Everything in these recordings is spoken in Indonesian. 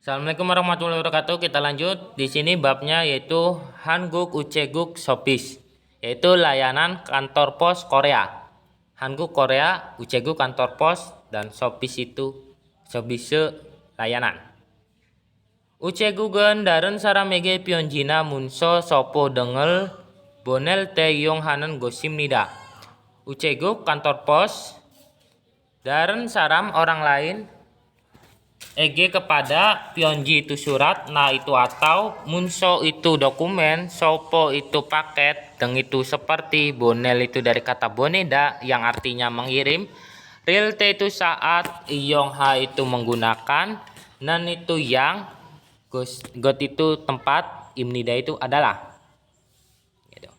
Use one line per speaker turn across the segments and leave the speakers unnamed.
Assalamualaikum warahmatullahi wabarakatuh. Kita lanjut. Di sini babnya yaitu Hanguk Ucheguk Shopis, yaitu layanan kantor pos Korea. Hanguk Korea, Ucheguk kantor pos, dan Shopis itu Shopise layanan. Uchegugen daren saramege pionjina munso sopo dengel bonel te yong hanen gosim nida. Ucheguk kantor pos daren saram orang lain EG kepada pionji itu surat, nah itu atau munso itu dokumen, sopo itu paket, deng itu seperti bonel itu dari kata boneda yang artinya mengirim, realte itu saat, iyongha itu menggunakan, nan itu yang, got itu tempat, imnida itu adalah. Gitu.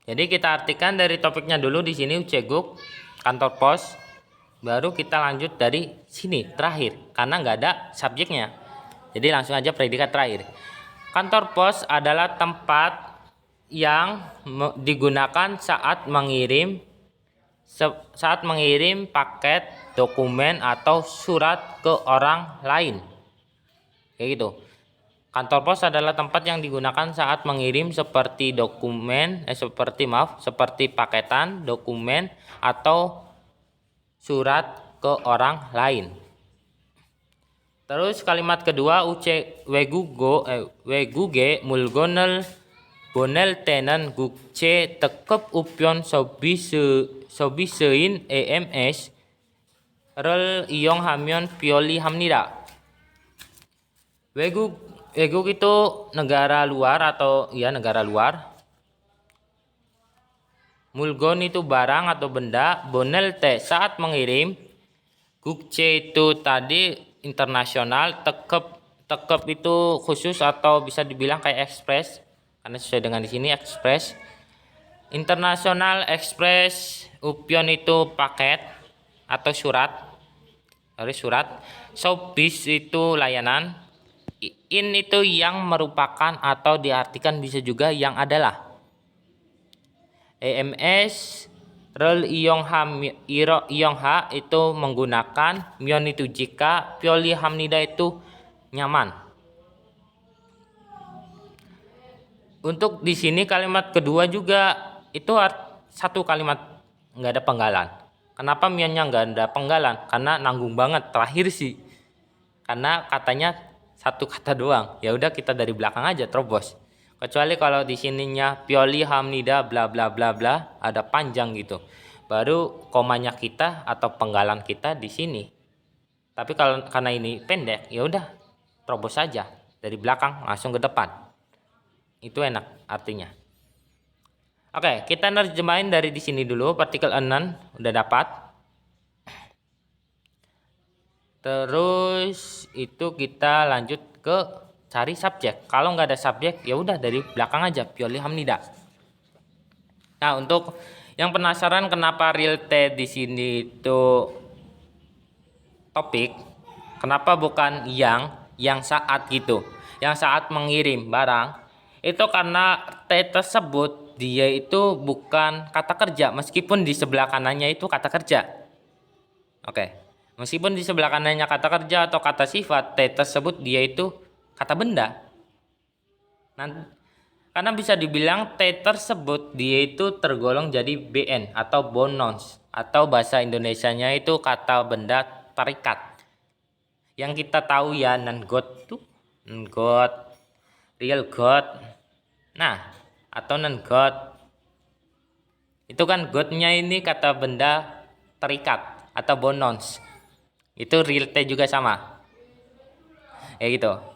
Jadi kita artikan dari topiknya dulu di sini Ucheguk kantor pos. Baru kita lanjut dari sini terakhir karena nggak ada subjeknya, jadi langsung aja predikat terakhir. Kantor pos adalah tempat yang digunakan saat mengirim paket, dokumen atau surat ke orang lain, kayak gitu. Kantor pos adalah tempat yang digunakan saat mengirim seperti seperti paketan, dokumen atau surat ke orang lain. Terus kalimat kedua weguge mulgonel bonel tenen gukce tekep upyon sobisein EMS rel iyong hamyon pioli hamnida. Wegug itu negara luar atau negara luar. Mulgon itu barang atau benda, bonel te saat mengirim, gukce itu tadi internasional, tekep itu khusus atau bisa dibilang kayak ekspres, karena sesuai dengan di sini ekspres. Internasional ekspres, upyon itu paket atau surat. Shopis itu layanan. In itu yang merupakan atau diartikan bisa juga yang adalah. EMS rel iyongha itu menggunakan, myon itu jika, pioli hamnida itu nyaman. Untuk di sini kalimat kedua juga itu satu kalimat, nggak ada penggalan. Kenapa mionnya nggak ada penggalan? Karena nanggung banget terakhir sih. Karena katanya satu kata doang. Ya udah kita dari belakang aja terobos. Kecuali kalau di sininya pioli hamnida bla bla bla bla ada panjang gitu. Baru komanya kita atau penggalan kita di sini. Tapi kalau karena ini pendek, ya udah terobos saja dari belakang langsung ke depan. Itu enak artinya. Oke, kita nerjemahin dari di sini dulu. Partikel enen udah dapat. Terus itu kita lanjut ke cari subjek. Kalau nggak ada subjek, ya udah dari belakang aja pioli hamnida. Nah, untuk yang penasaran kenapa realte di sini itu topik, kenapa bukan yang saat gitu, yang saat mengirim barang, itu karena T tersebut dia itu bukan kata kerja, meskipun di sebelah kanannya itu kata kerja. Oke, meskipun di sebelah kanannya kata kerja atau kata sifat, T tersebut dia itu kata benda. Nah, karena bisa dibilang T tersebut dia itu tergolong jadi BN atau bond nouns, atau bahasa Indonesianya itu kata benda tarikat. Yang kita tahu ya non-God tuh, non-God, real God. Nah, atau non-God. Itu kan God-nya ini kata benda terikat atau bond nouns. Itu real T juga sama. Ya gitu.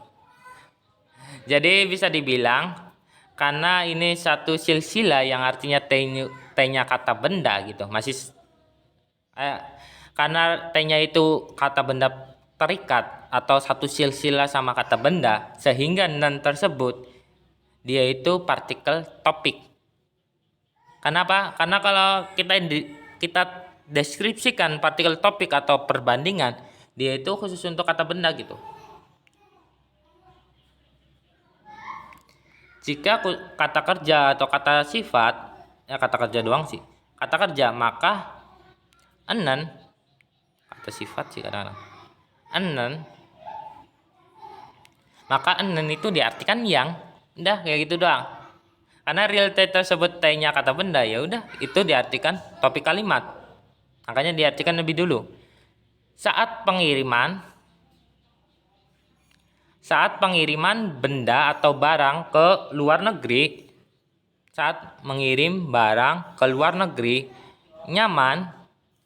Jadi bisa dibilang karena ini satu silsilah yang artinya T-nya kata benda gitu. Karena T-nya itu kata benda terikat atau satu silsilah sama kata benda, sehingga non tersebut dia itu partikel topik. Kenapa? Karena kalau kita deskripsikan partikel topik atau perbandingan, dia itu khusus untuk kata benda gitu. Jika kata kerja atau kata sifat, ya kata kerja doang sih, kata kerja, maka enen kata sifat sih kadang-kadang. Enen, maka enen itu diartikan yang. Udah kayak gitu doang. Karena real T tersebut T-nya kata benda, ya udah itu diartikan topik kalimat. Makanya diartikan lebih dulu. Saat pengiriman benda atau barang ke luar negeri, saat mengirim barang ke luar negeri, nyaman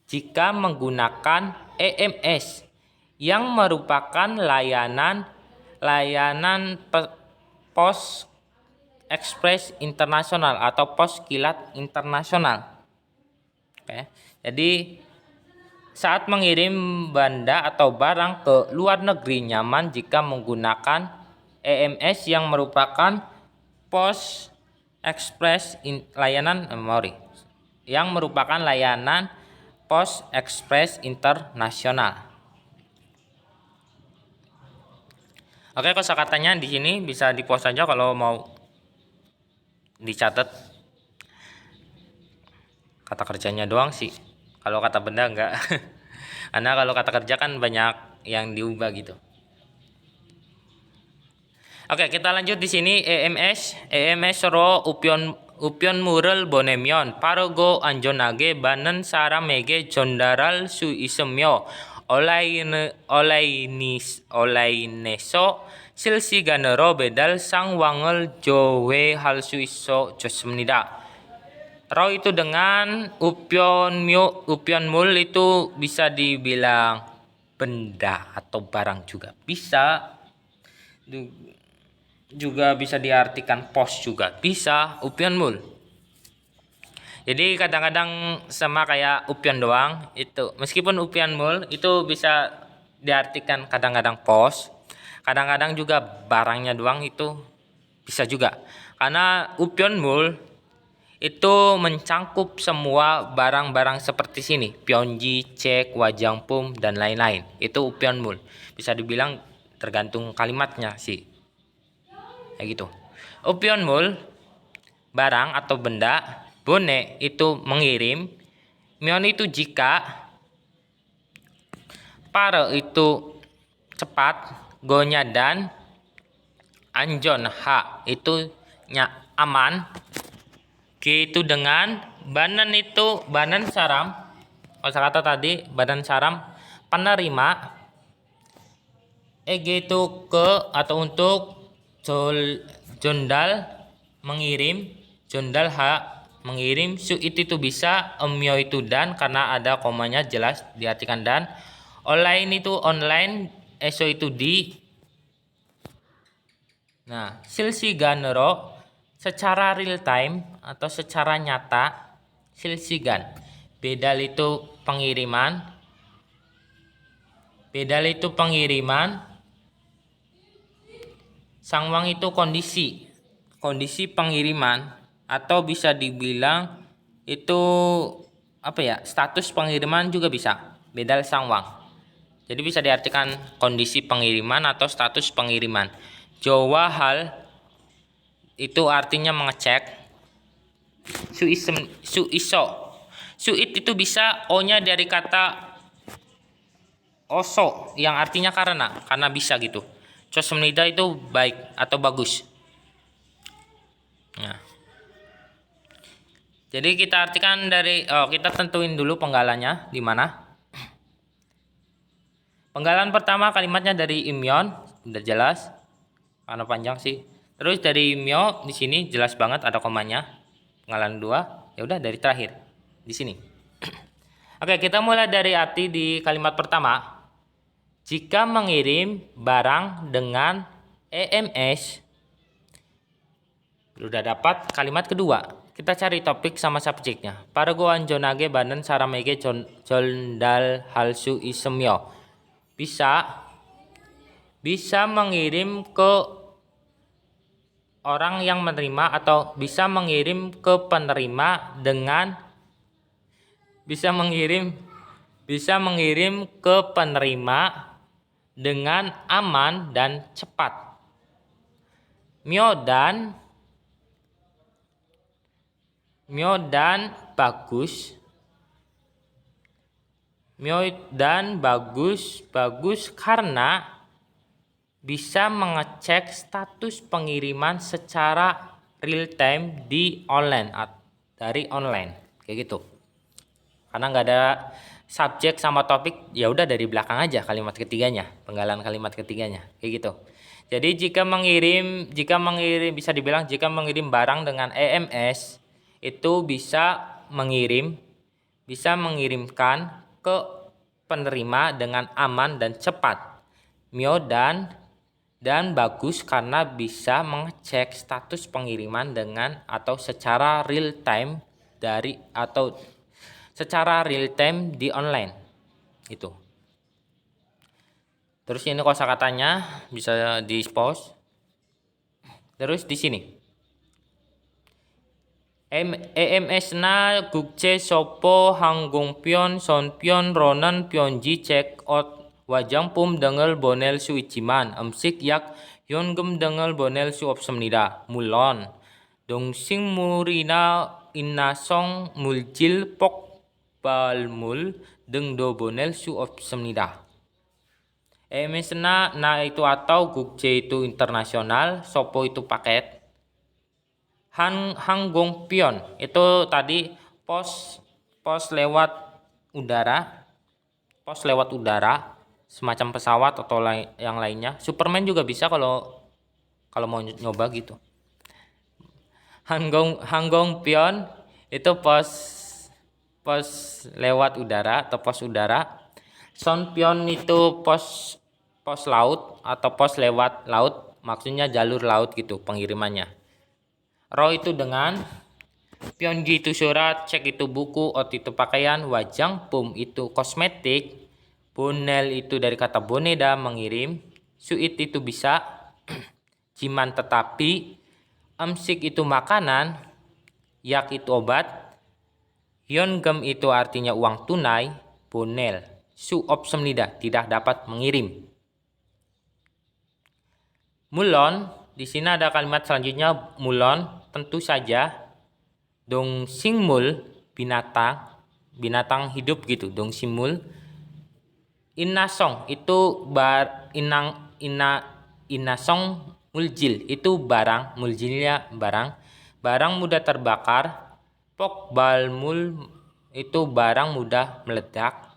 jika menggunakan EMS yang merupakan layanan pos ekspres internasional atau pos kilat internasional. Oke. Jadi saat mengirim benda atau barang ke luar negeri, nyaman jika menggunakan EMS yang merupakan pos ekspres yang merupakan layanan pos ekspres internasional. Oke, kosakatanya di sini bisa di-pause saja kalau mau dicatat. Kata kerjanya doang sih. Kalau kata benda enggak. Karena kalau kata kerja kan banyak yang diubah gitu. Oke, kita lanjut di sini. EMS ro upion mural bonemion parogo anjonage banen saramege jondaral su isemyo olaineso silsi ganero bedal sang wangel jowe hal su iso josmenida. Ro itu dengan upion mul itu bisa dibilang benda atau barang juga bisa. Juga bisa diartikan pos juga bisa, upion mul. Jadi kadang-kadang sama kayak upion doang itu. Meskipun upion mul itu bisa diartikan kadang-kadang pos, kadang-kadang juga barangnya doang itu bisa juga. Karena upion mul itu mencangkup semua barang-barang seperti sini, pionji, cek, wajang pum dan lain-lain. Itu upion mul. Bisa dibilang tergantung kalimatnya sih. Kayak gitu. Upion mul barang atau benda, bone itu mengirim, mion itu jika, pare itu cepat, gonya dan anjon ha itu aman, g itu dengan, banan itu banan saram, kosakata tadi badan saram penerima, eg itu ke atau untuk, jondal mengirim, jondal ha mengirim, suit itu bisa, emyo itu dan karena ada komanya jelas diartikan dan, online itu online, eso itu di. Nah, silsiganero secara real time atau secara nyata, silsigan bedal itu pengiriman, sangwang itu kondisi pengiriman atau bisa dibilang itu status pengiriman juga bisa, bedal sangwang. Jadi bisa diartikan kondisi pengiriman atau status pengiriman. Jawa hal itu artinya mengecek. Suit itu bisa o-nya dari kata oso yang artinya karena bisa gitu. Cosmenida itu baik atau bagus. Nah. Jadi kita artikan kita tentuin dulu penggalannya di mana. Penggalan pertama kalimatnya dari imyon, udah jelas. Karena panjang sih. Terus dari myo di sini jelas banget ada komanya. Penggalan 2, ya udah dari terakhir di sini. Oke, kita mulai dari arti di kalimat pertama. Jika mengirim barang dengan EMS, udah dapat kalimat kedua. Kita cari topik sama subjeknya. Paragoan jonage banen saramege jondal halsu isemyo. Bisa mengirim ke orang yang menerima atau bisa mengirim ke penerima dengan ke penerima dengan aman dan cepat. Myo dan bagus. Mio dan bagus karena bisa mengecek status pengiriman secara real time di online dari online kayak gitu. Karena nggak ada subjek sama topik, ya udah dari belakang aja kalimat ketiganya, penggalan kalimat ketiganya kayak gitu. Jadi jika mengirim bisa dibilang jika mengirim barang dengan EMS itu bisa mengirimkan ke penerima dengan aman dan cepat. Mio dan bagus karena bisa mengecek status pengiriman dengan atau secara real time di online itu. Terus ini kosakatanya bisa di-pause. Terus di sini EMS na gukce sopo hanggongpyon sonpyon ronan pyonji check out wajang pum dangal bonel su ichiman amsik yak yongem dangal bonel su opsemnida mulon dongsing murina inasong muljil pok balmul dengdo bonel su opsemnida. EMS na itu atau gukce itu internasional, sopo itu paket. Hanggongpyon itu tadi pos lewat udara, semacam pesawat atau yang lainnya. Superman juga bisa kalau mau nyoba gitu. Hanggongpyon itu pos lewat udara atau pos udara. Sonpyon itu pos laut atau pos lewat laut, maksudnya jalur laut gitu pengirimannya. Ro itu dengan, Pyonji itu surat, cek itu buku, ot itu pakaian, wajang pum itu kosmetik, bonel itu dari kata boneda mengirim, suit itu bisa, jiman tetapi, amsik itu makanan, yak itu obat, hyongem itu artinya uang tunai, bonel, su opsemnida tidak dapat mengirim. Mulon, di sini ada kalimat selanjutnya mulon. Tentu saja dong singmul binatang hidup gitu, dong singmul. Inasong itu inasong muljil itu barang, muljilnya barang mudah terbakar. Pok balmul itu barang mudah meledak.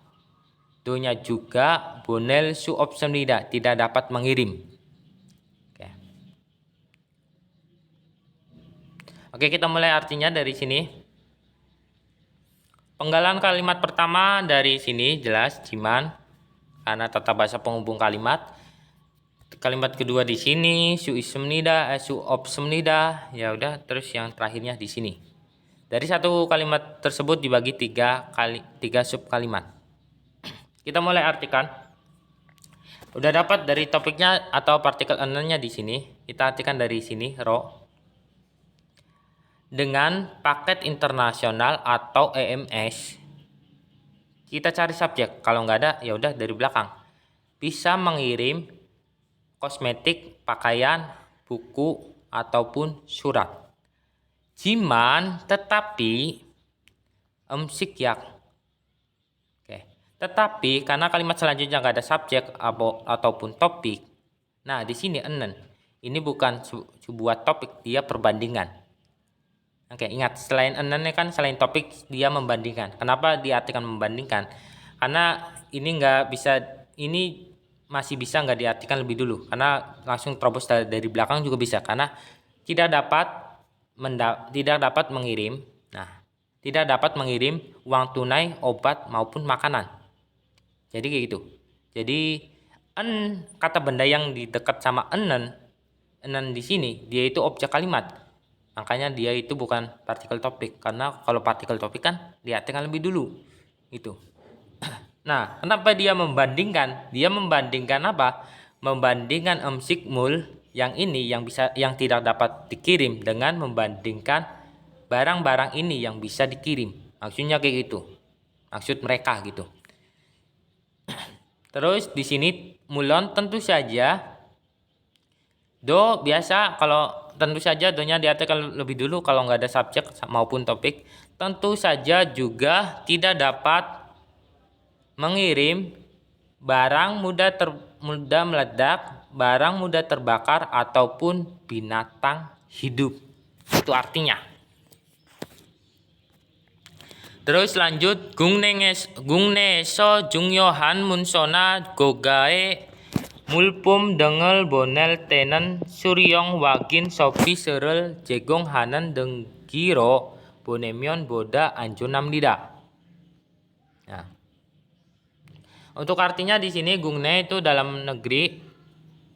Donya juga bonel su opsemnida tidak dapat mengirim. Oke, kita mulai artinya dari sini. Penggalan kalimat pertama dari sini jelas jiman karena tata bahasa penghubung kalimat. Kalimat kedua di sini su ismnida, su opsemnida, ya udah, terus yang terakhirnya di sini. Dari satu kalimat tersebut dibagi tiga sub kalimat. Kita mulai artikan. Udah dapat dari topiknya atau partikel nya di sini. Kita artikan dari sini ro. Dengan paket internasional atau EMS, kita cari subjek. Kalau nggak ada, ya udah dari belakang. Bisa mengirim kosmetik, pakaian, buku, ataupun surat. Jiman, tetapi emsik yak. Oke. Tetapi karena kalimat selanjutnya nggak ada subjek ataupun topik. Nah di sini enen. Ini bukan sebuah topik, dia perbandingan. Oke, ingat selain enen kan selain topik dia membandingkan. Kenapa diartikan membandingkan? Karena ini masih bisa nggak diartikan lebih dulu. Karena langsung terobos dari belakang juga bisa. Karena tidak dapat mengirim. Nah, tidak dapat mengirim uang tunai, obat maupun makanan. Jadi kayak gitu. Jadi kata benda yang di dekat sama enen di sini dia itu objek kalimat. Makanya dia itu bukan partikel topik, karena kalau partikel topik kan diartikan lebih dulu itu. Nah, kenapa dia membandingkan? Dia membandingkan apa? Membandingkan emsikmul yang ini yang tidak dapat dikirim dengan membandingkan barang-barang ini yang bisa dikirim. Maksudnya kayak gitu. Maksud mereka gitu. Terus di sini mulon tentu saja do biasa kalau tentu saja donya diartikan lebih dulu kalau nggak ada subjek maupun topik. Tentu saja juga tidak dapat mengirim barang mudah meledak, barang mudah terbakar, ataupun binatang hidup. Itu artinya. Terus lanjut, gungne so jungyohan munsona gogae mulpum dengel bonel tenen suryong wagin sopi serel jegong hanan denggiro bonemyon boda anjunam lida. Nah, untuk artinya di sini gungne itu dalam negeri,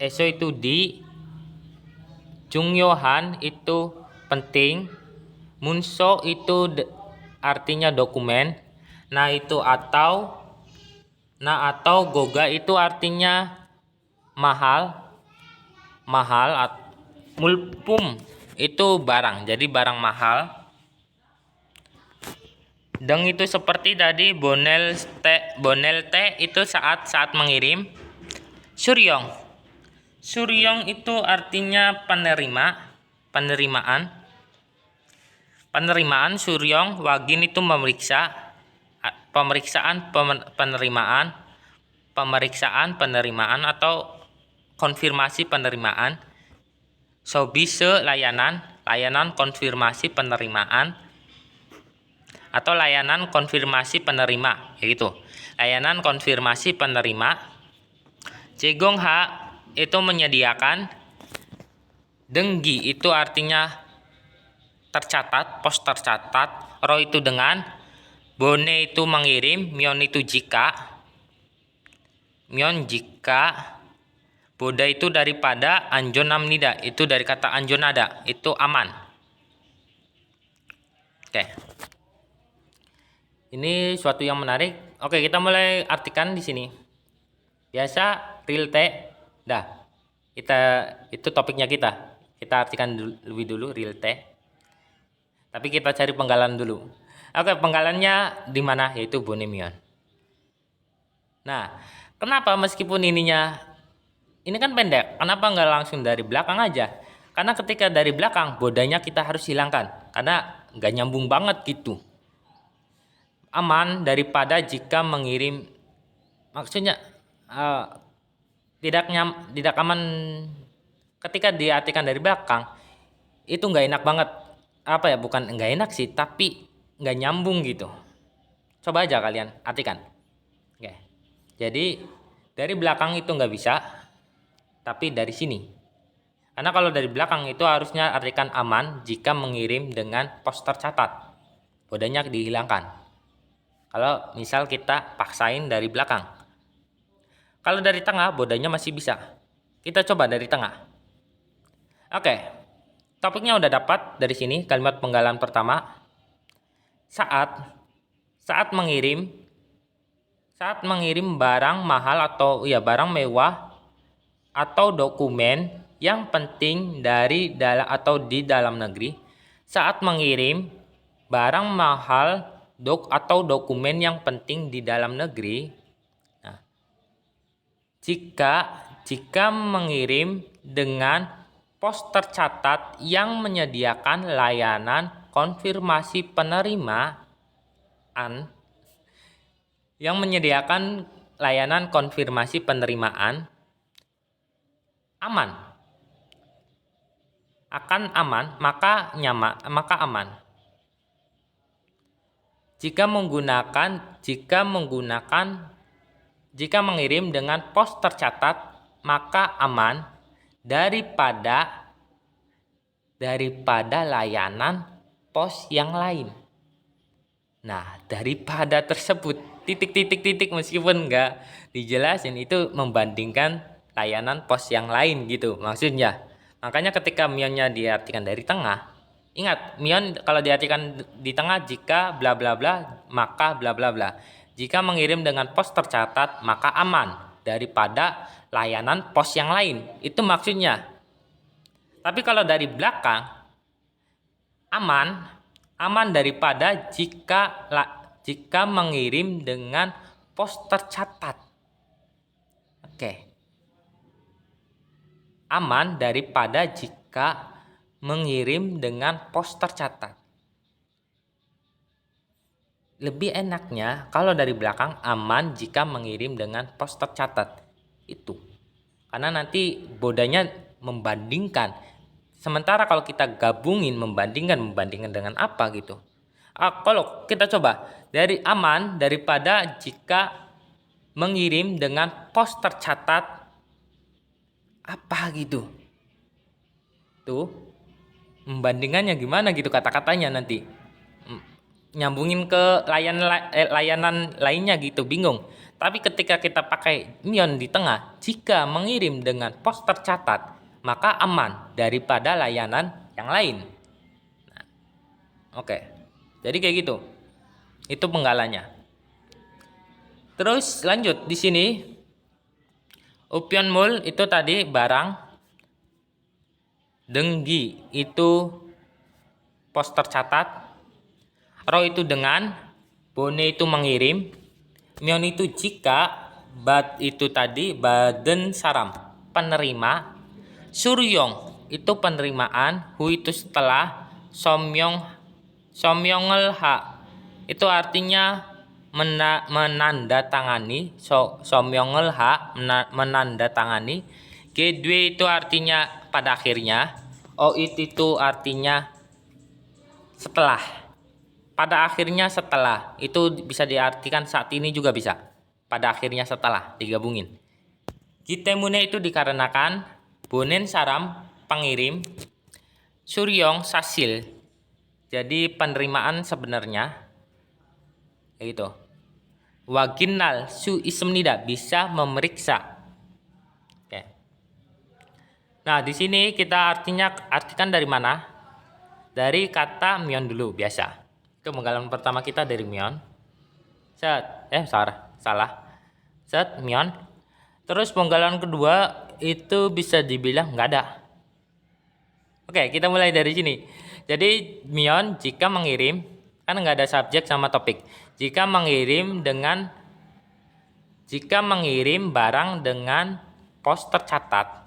eso itu di, jungyohan itu penting, munso itu artinya dokumen, nah atau goga itu artinya mahal, mulpum itu barang, jadi barang mahal. Deng itu seperti tadi, bonel te itu saat mengirim. Suryong itu artinya penerimaan. Suryong, wagin itu penerimaan atau konfirmasi penerimaan. Sobise layanan konfirmasi penerimaan atau layanan konfirmasi penerima, gitu. Layanan konfirmasi penerima. Jegong ha itu menyediakan. Denggi itu artinya tercatat, pos tercatat. Ro itu dengan. Bone itu mengirim. Myon itu jika. Boda itu daripada. Anjonam nida itu dari kata anjonada, itu aman. Oke. Ini suatu yang menarik. Oke, kita mulai artikan di sini. Biasa real te. Dah. Itu topiknya kita. Kita artikan lebih dulu real te. Tapi kita cari penggalan dulu. Oke, penggalannya di mana? Yaitu bonemyon. Nah, kenapa meskipun ini kan pendek, kenapa nggak langsung dari belakang aja? Karena ketika dari belakang, bodanya kita harus hilangkan. Karena nggak nyambung banget gitu. Aman daripada jika mengirim, maksudnya tidak aman ketika diartikan dari belakang, itu nggak enak banget. Bukan nggak enak sih, tapi nggak nyambung gitu. Coba aja kalian artikan. Oke. Jadi dari belakang itu nggak bisa, tapi dari sini. Karena kalau dari belakang itu harusnya artikan aman jika mengirim dengan pos tercatat. Bodanya dihilangkan. Kalau misal kita paksain dari belakang. Kalau dari tengah, bodanya masih bisa. Kita coba dari tengah. Oke. Topiknya udah dapat dari sini, kalimat penggalan pertama. Saat mengirim barang mahal atau barang mewah atau dokumen yang penting dari dalam atau di dalam negeri. Saat mengirim barang mahal atau dokumen yang penting di dalam negeri. Nah, jika mengirim dengan pos tercatat yang menyediakan layanan konfirmasi penerimaan, maka aman. Jika mengirim dengan pos tercatat, maka aman daripada layanan pos yang lain. Nah, daripada tersebut titik meskipun nggak dijelasin, itu membandingkan layanan pos yang lain gitu maksudnya. Makanya ketika mionnya diartikan dari tengah, ingat mion kalau diartikan di tengah jika bla bla bla maka bla bla bla. Jika mengirim dengan pos tercatat maka aman daripada layanan pos yang lain. Itu maksudnya. Tapi kalau dari belakang, aman daripada jika mengirim dengan pos tercatat. Oke. Aman daripada jika mengirim dengan pos tercatat. lebih enaknya kalau dari belakang aman jika mengirim dengan pos tercatat. Itu. Karena nanti bodanya membandingkan. Sementara kalau kita gabungin membandingkan dengan apa gitu. Kalau kita coba dari aman daripada jika mengirim dengan pos tercatat apa gitu. Tuh, membandingannya gimana gitu kata-katanya nanti. Nyambungin ke layanan lainnya gitu, bingung. Tapi ketika kita pakai Mion di tengah, jika mengirim dengan pos tercatat, maka aman daripada layanan yang lain. Nah, oke. Jadi kayak gitu. Itu penggalanya. Terus lanjut di sini Upionmul itu tadi barang, Denggi itu pos tercatat, Ro itu dengan, Bone itu mengirim, Mion itu jika, Bat itu tadi Baden Saram penerima, Suryong itu penerimaan, Hu itu setelah, Somyongel Ha itu artinya menandatangani, Somyongel Ha menandatangani, G2 itu artinya pada akhirnya, Oit itu artinya setelah. Pada akhirnya setelah itu bisa diartikan saat ini juga bisa. Pada akhirnya setelah digabungin. Gitemune itu dikarenakan, Bonen Saram pengirim, Suryong Sasil jadi penerimaan sebenarnya itu. Waginal Su Ismnida bisa memeriksa. Oke. Nah, di sini kita artikan dari mana? Dari kata Mion dulu biasa. Itu penggalan pertama kita dari Mion. Salah. Mion. Terus penggalan kedua itu bisa dibilang nggak ada. Oke, kita mulai dari sini. Jadi Mion jika mengirim, kan nggak ada subjek sama topik. Jika mengirim barang dengan pos tercatat.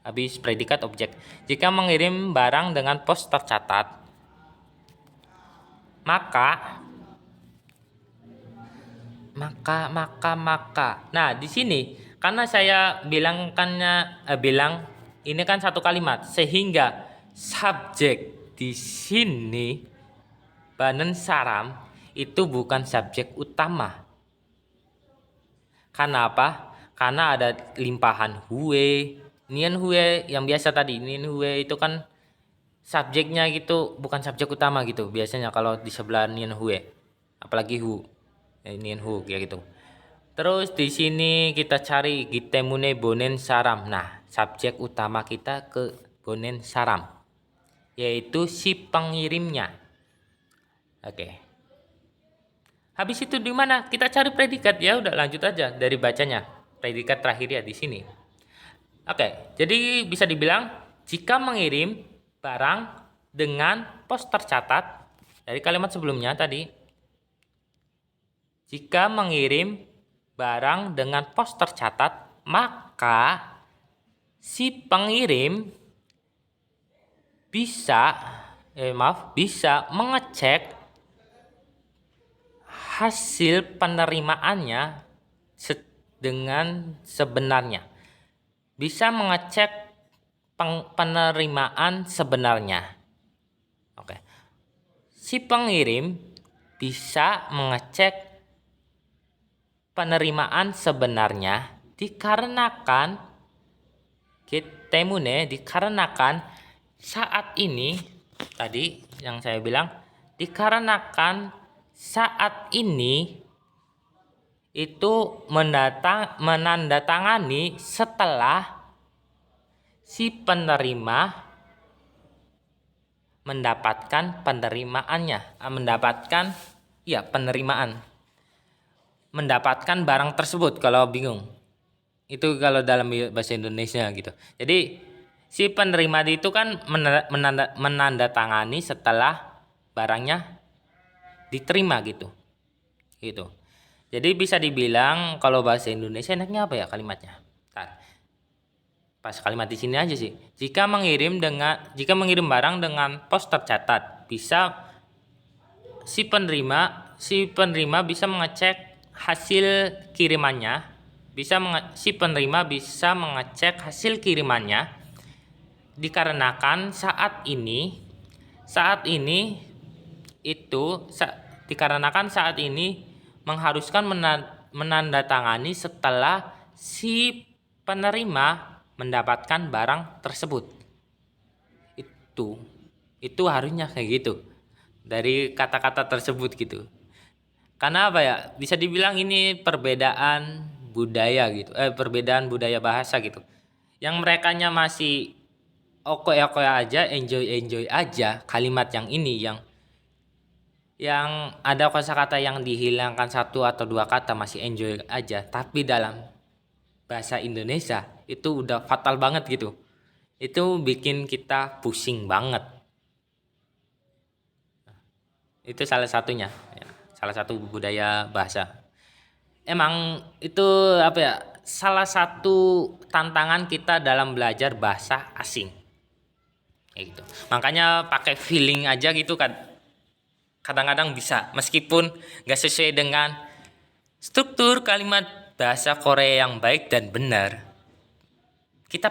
Habis predikat objek. Jika mengirim barang dengan pos tercatat, maka. Nah, di sini karena saya bilang ini kan satu kalimat sehingga subjek di sini Banen Saram itu bukan subjek utama. Karena apa? Karena ada limpahan hue, Nian hue yang biasa tadi. Nian hue itu kan subjeknya gitu, bukan subjek utama gitu. Biasanya kalau di sebelah nian hue, apalagi hu, nian hu kayak gitu. Terus di sini kita cari gitemune bonen saram. Nah, subjek utama kita ke bonen saram, yaitu si pengirimnya. Oke. Habis itu di mana? Kita cari predikat ya. Udah lanjut aja dari bacanya. Predikat terakhir ya di sini. Oke, jadi bisa dibilang jika mengirim barang dengan pos tercatat dari kalimat sebelumnya tadi. Jika mengirim barang dengan pos tercatat, maka si pengirim bisa mengecek hasil penerimaannya dengan sebenarnya. Bisa mengecek penerimaan sebenarnya. Oke. Si pengirim bisa mengecek penerimaan sebenarnya dikarenakan saat ini tadi yang saya bilang dikarenakan saat ini itu menandatangani setelah si penerima mendapatkan mendapatkan barang tersebut. Kalau bingung itu kalau dalam bahasa Indonesia gitu. Jadi si penerima itu kan menandatangani setelah barangnya diterima gitu. Jadi bisa dibilang kalau bahasa Indonesia enaknya apa ya kalimatnya? Pas kalimat di sini aja sih. Jika mengirim barang dengan pos tercatat, bisa si penerima bisa mengecek hasil kirimannya, si penerima bisa mengecek hasil kirimannya dikarenakan saat ini mengharuskan menandatangani setelah si penerima mendapatkan barang tersebut. Itu harusnya kayak gitu dari kata-kata tersebut gitu. Karena apa ya? Bisa dibilang ini perbedaan budaya gitu. Perbedaan budaya bahasa gitu. Yang merekanya masih oke-oke aja, enjoy aja kalimat yang ini yang ada kosakata yang dihilangkan satu atau dua kata masih enjoy aja, tapi dalam bahasa Indonesia itu udah fatal banget gitu. Itu bikin kita pusing banget. Itu salah satunya, ya. Salah satu budaya bahasa. Emang itu apa ya? Salah satu tantangan kita dalam belajar bahasa asing. Kayak gitu. Makanya pakai feeling aja gitu kan. Kadang-kadang bisa, meskipun nggak sesuai dengan struktur kalimat bahasa Korea yang baik dan benar. Kita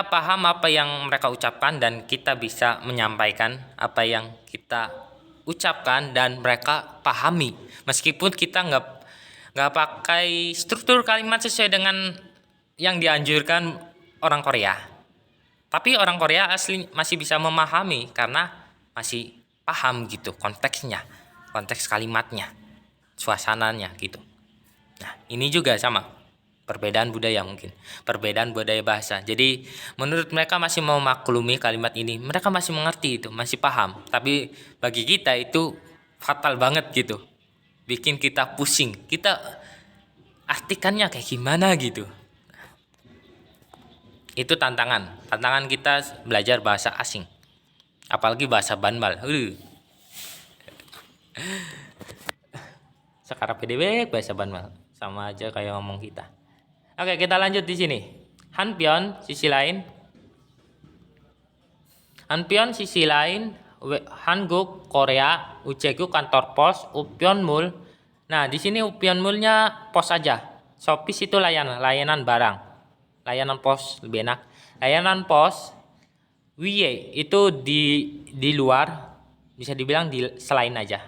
paham apa yang mereka ucapkan dan kita bisa menyampaikan apa yang kita ucapkan dan mereka pahami, meskipun kita nggak pakai struktur kalimat sesuai dengan yang dianjurkan orang Korea, tapi orang Korea asli masih bisa memahami karena masih paham gitu konteks kalimatnya, suasananya gitu. Nah, ini juga sama. Perbedaan budaya mungkin, perbedaan budaya bahasa. Jadi menurut mereka masih mau maklumi kalimat ini, mereka masih mengerti itu, masih paham. Tapi bagi kita itu fatal banget gitu, bikin kita pusing. Kita artikannya kayak gimana gitu. Itu tantangan kita belajar bahasa asing, apalagi bahasa Banmal. Sekarang PDB bahasa Banmal sama aja kayak ngomong kita. Oke, kita lanjut di sini. Hanpion sisi lain, Hanguk Korea, Ucegu kantor pos, Upionmul. Nah, di sini Upionmulnya pos aja. Shopee itu layanan barang. Layanan pos lebih enak. Layanan pos Wiye itu di luar, bisa dibilang selain aja.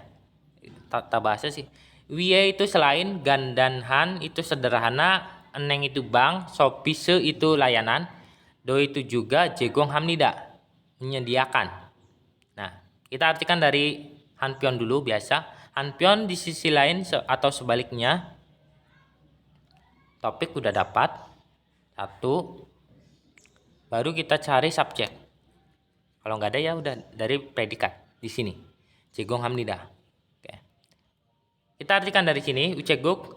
Tak bahasa sih. Wiye itu selain, Gandanhan itu sederhana, Eneng itu bank, Shopee itu layanan, Do itu juga, Jegong Hamnida menyediakan. Nah, kita artikan dari Hanpion dulu biasa. Hanpion di sisi lain atau sebaliknya. Topik udah dapat satu, baru kita cari subjek. Kalau nggak ada ya udah dari predikat di sini. Jegong Hamnida. Oke. Kita artikan dari sini, Uceguk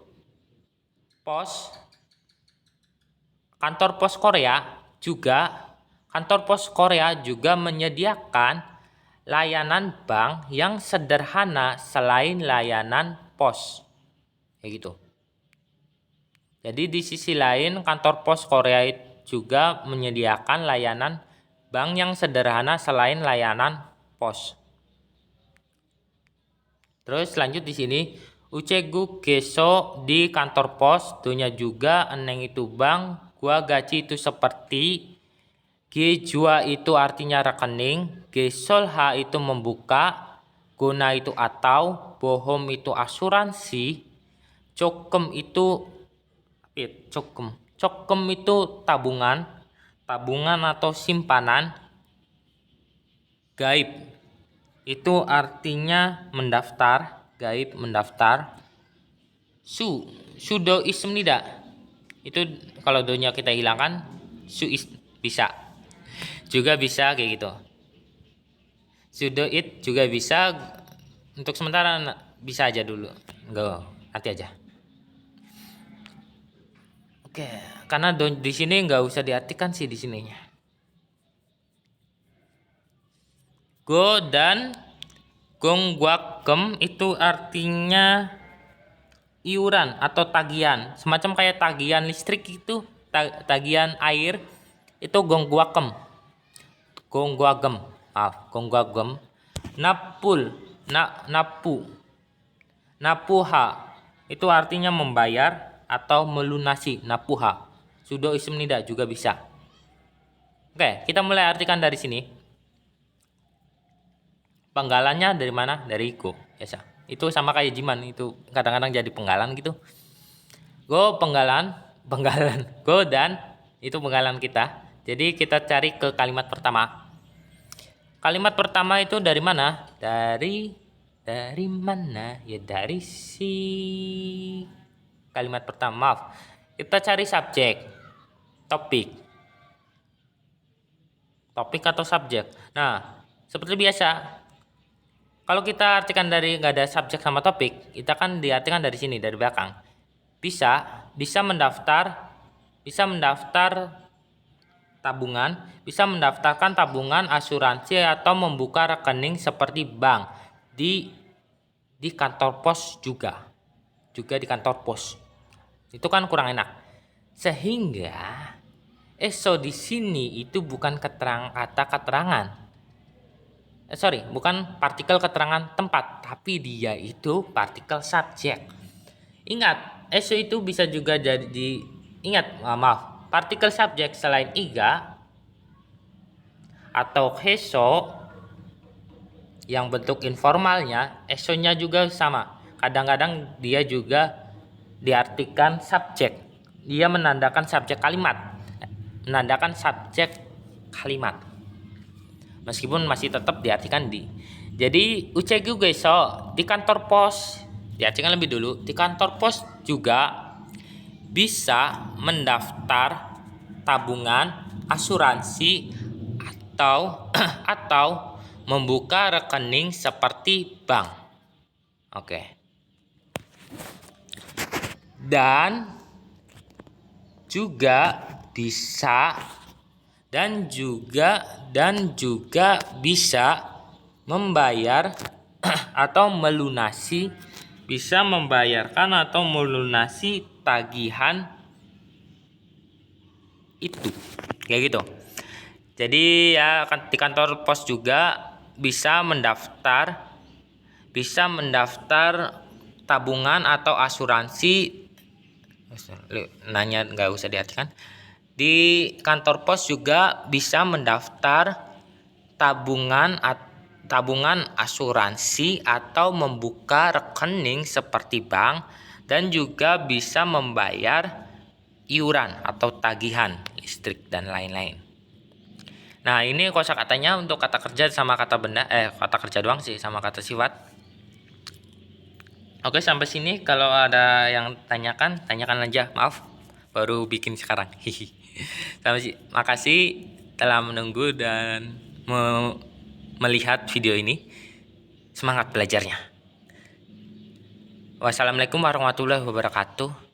pos. Kantor pos Korea juga menyediakan layanan bank yang sederhana selain layanan pos. Kayak gitu. Jadi di sisi lain kantor pos Korea juga menyediakan layanan bank yang sederhana selain layanan pos. Terus lanjut di sini, Ucegu Geso di kantor pos, dunya juga, Eneng itu bank, Gua gaji itu seperti, Gejua itu artinya rekening, Gesolha itu membuka, Guna itu atau, Bohom itu asuransi, Cokem itu tabungan atau simpanan, Gaib itu artinya mendaftar, Sudo ismnida itu kalau donya kita hilangkan, bisa juga bisa kayak gitu. Sudo it juga bisa, untuk sementara bisa aja dulu, enggak nanti aja. Oke, karena di sini nggak usah diartikan sih di sininya. Go dan Gongguakem itu artinya iuran atau tagihan, semacam kayak tagihan listrik itu, tagihan air itu Gongguagem. Napul, napu, napuha. Itu artinya membayar atau melunasi. Napuha. Sudo ism nida juga bisa. Oke, kita mulai artikan dari sini. Penggalannya dari mana? Dari go. Biasa. Itu sama kayak jiman, itu kadang-kadang jadi penggalan gitu. Go penggalan, go dan itu penggalan kita. Jadi kita cari ke kalimat pertama. Kalimat pertama itu dari mana? Dari mana? Ya dari si kalimat pertama. Maaf. Kita cari subjek, topik. Topik atau subjek. Nah, seperti biasa. Kalau kita artikan dari nggak ada subjek sama topik, kita kan diartikan dari sini, dari belakang. Bisa mendaftar tabungan, bisa mendaftarkan tabungan, asuransi atau membuka rekening seperti bank di kantor pos juga di kantor pos. Itu kan kurang enak. Sehingga eso di sini itu bukan kata keterangan. Bukan partikel keterangan tempat, tapi dia itu partikel subjek. Ingat, eso itu bisa juga jadi partikel subjek selain iga atau heso yang bentuk informalnya, esonya juga sama. Kadang-kadang dia juga diartikan subjek. Dia menandakan subjek kalimat. Meskipun masih tetap diartikan di. Jadi ucegu geso di kantor pos, diartikan lebih dulu. Di kantor pos juga bisa mendaftar tabungan, asuransi atau membuka rekening seperti bank. Oke. Dan juga bisa membayar atau melunasi, bisa membayarkan atau melunasi tagihan itu. Kayak gitu. Jadi ya di kantor pos juga bisa mendaftar tabungan atau asuransi. Nanya nggak usah diartikan. Di kantor pos juga bisa mendaftar tabungan, asuransi atau membuka rekening seperti bank, dan juga bisa membayar iuran atau tagihan listrik dan lain-lain. Nah, ini kosakatanya untuk kata kerja sama kata benda, kata kerja doang sih sama kata sifat. Oke, sampai sini. Kalau ada yang tanyakan aja. Maaf, baru bikin sekarang. Makasih telah menunggu dan melihat video ini. Semangat belajarnya. Wassalamualaikum warahmatullahi wabarakatuh.